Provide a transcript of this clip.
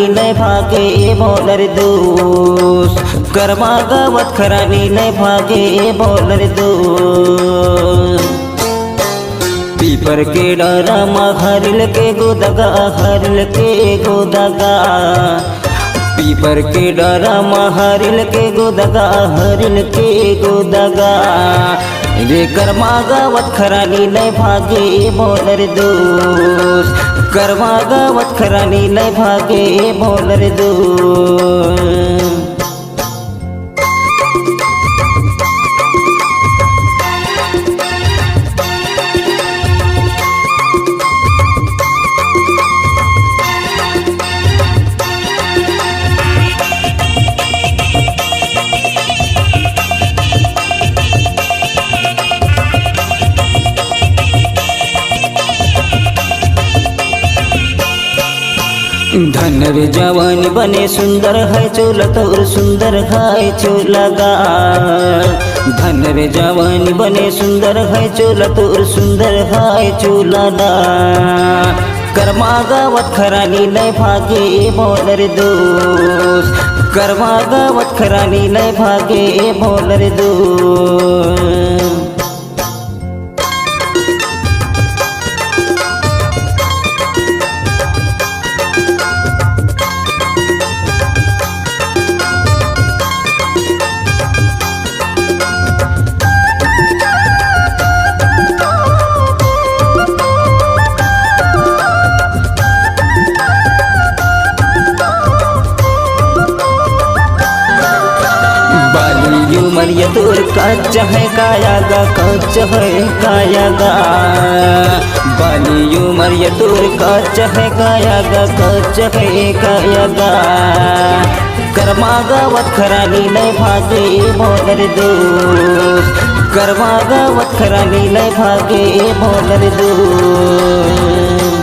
लय भागे बोलर दोष कर्मा गावात खरानी लय भागे बोलर दोष पीपर के डरा हरिल के गोदगा हरिल के गोदगा पीपर के डरा हरिल के गोदगा हरिल के गोदगा रे कर्मा गावात खरानी लय भागे बोलर दोष कर्मा गावात खरानी लय भागे बोलर दोष धन रे जवानी बने सुंदर है चोला तोर सुंदर है चोला गा धन रे जवानी बने सुंदर है चोला तोर सुंदर है चोला गा कर्मा गावात खरानी लय भागे बोलर दोष कर्मा गावात खरानी लय भागे बोलर दोष उमरिया तोर कच्च है काया गा कच्च है काया गा बाली उमरिया तोर कच्च है काया गा कच्च है काया गा कर्मा गावात खरानी लय भागे बोलर दोष कर्मा गावात खरानी लय भागे बोलर दोष